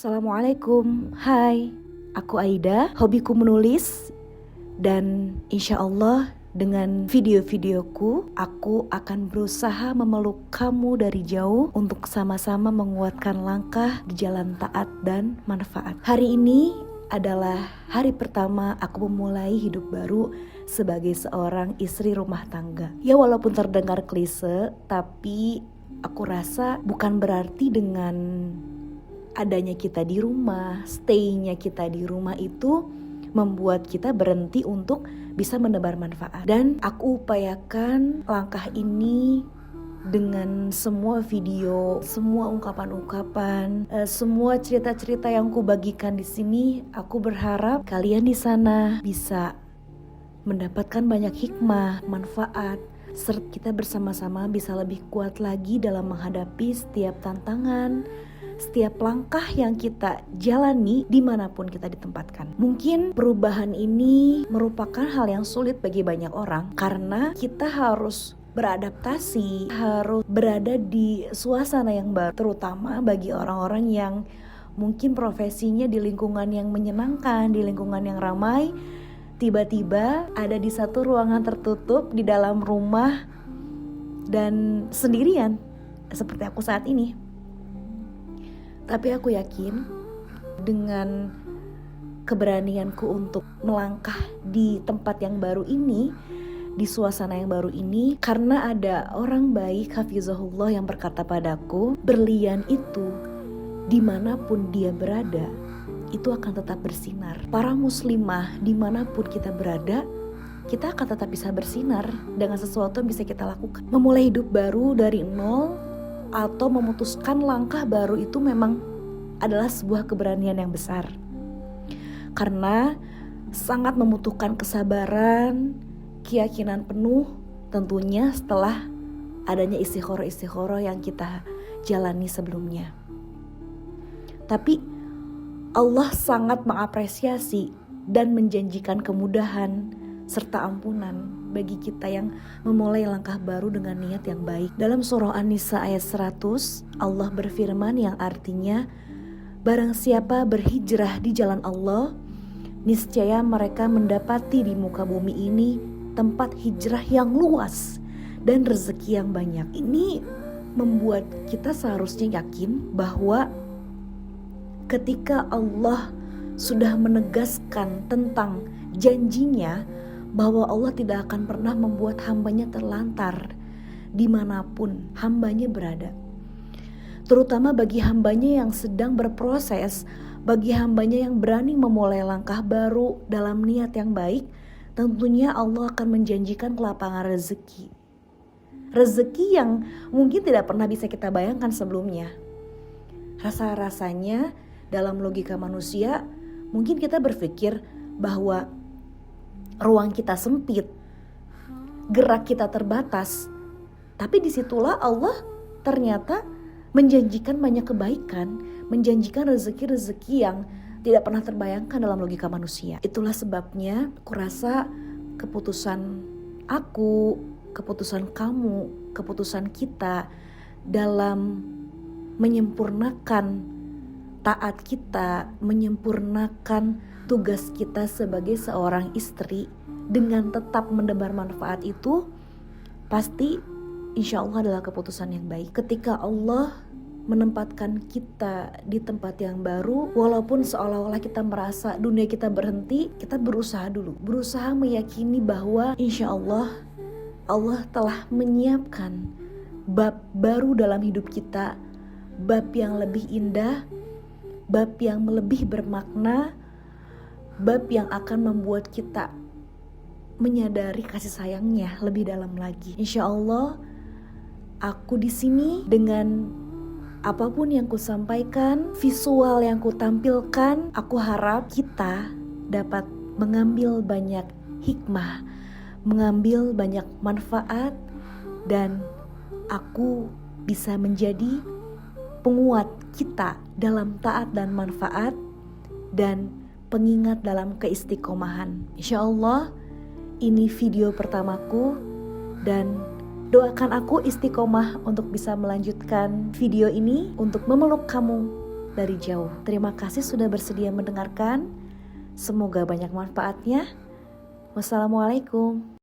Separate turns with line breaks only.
Assalamualaikum, hai, aku Aida, hobiku menulis, dan insya Allah dengan video-videoku, aku akan berusaha memeluk kamu dari jauh untuk sama-sama menguatkan langkah di jalan taat dan manfaat. Hari ini adalah hari pertama aku memulai hidup baru sebagai seorang istri rumah tangga. Ya walaupun terdengar klise, tapi aku rasa bukan berarti dengan adanya kita di rumah, stay-nya kita di rumah itu membuat kita berhenti untuk bisa menebar manfaat. Dan aku upayakan langkah ini dengan semua video, semua ungkapan-ungkapan, semua cerita-cerita yang aku bagikan di sini. Aku berharap kalian di sana bisa mendapatkan banyak hikmah, manfaat, serta kita bersama-sama bisa lebih kuat lagi dalam menghadapi setiap tantangan, setiap langkah yang kita jalani dimanapun kita ditempatkan. Mungkin perubahan ini merupakan hal yang sulit bagi banyak orang karena kita harus beradaptasi, harus berada di suasana yang baru, terutama bagi orang-orang yang mungkin profesinya di lingkungan yang menyenangkan, di lingkungan yang ramai, tiba-tiba ada di satu ruangan tertutup di dalam rumah dan sendirian seperti aku saat ini. Tapi aku yakin dengan keberanianku untuk melangkah di tempat yang baru ini, di suasana yang baru ini, karena ada orang baik hafizahullah yang berkata padaku, berlian itu dimanapun dia berada, itu akan tetap bersinar. Para muslimah dimanapun kita berada, kita akan tetap bisa bersinar dengan sesuatu yang bisa kita lakukan. Memulai hidup baru dari nol atau memutuskan langkah baru itu memang adalah sebuah keberanian yang besar. Karena sangat membutuhkan kesabaran, keyakinan penuh tentunya setelah adanya istikharah yang kita jalani sebelumnya. Tapi Allah sangat mengapresiasi dan menjanjikan kemudahan serta ampunan bagi kita yang memulai langkah baru dengan niat yang baik. Dalam surah An-Nisa ayat 100, Allah berfirman yang artinya, barang siapa berhijrah di jalan Allah, niscaya mereka mendapati di muka bumi ini tempat hijrah yang luas dan rezeki yang banyak. Ini membuat kita seharusnya yakin bahwa ketika Allah sudah menegaskan tentang janjinya bahwa Allah tidak akan pernah membuat hambanya terlantar dimanapun hambanya berada. Terutama bagi hambanya yang sedang berproses, bagi hambanya yang berani memulai langkah baru dalam niat yang baik, tentunya Allah akan menjanjikan kelapangan rezeki. Rezeki yang mungkin tidak pernah bisa kita bayangkan sebelumnya. Rasa-rasanya dalam logika manusia, mungkin kita berpikir bahwa ruang kita sempit, gerak kita terbatas. Tapi disitulah Allah ternyata menjanjikan banyak kebaikan, menjanjikan rezeki-rezeki yang tidak pernah terbayangkan dalam logika manusia. Itulah sebabnya aku rasa keputusan aku, keputusan kamu, keputusan kita dalam menyempurnakan taat kita, menyempurnakan tugas kita sebagai seorang istri dengan tetap mendebar manfaat itu pasti insya Allah adalah keputusan yang baik. Ketika Allah menempatkan kita di tempat yang baru, walaupun seolah-olah kita merasa dunia kita berhenti, kita berusaha dulu, berusaha meyakini bahwa insya Allah Allah telah menyiapkan bab baru dalam hidup kita, bab yang lebih indah, bab yang lebih bermakna, bab yang akan membuat kita menyadari kasih sayangnya lebih dalam lagi. Insya Allah, aku di sini dengan apapun yang ku sampaikan, visual yang ku tampilkan, aku harap kita dapat mengambil banyak hikmah, mengambil banyak manfaat, dan aku bisa menjadi penguat kita dalam taat dan manfaat, dan pengingat dalam keistiqomahan. Insya Allah ini video pertamaku dan doakan aku istiqomah untuk bisa melanjutkan video ini untuk memeluk kamu dari jauh. Terima kasih sudah bersedia mendengarkan. Semoga banyak manfaatnya. Wassalamualaikum.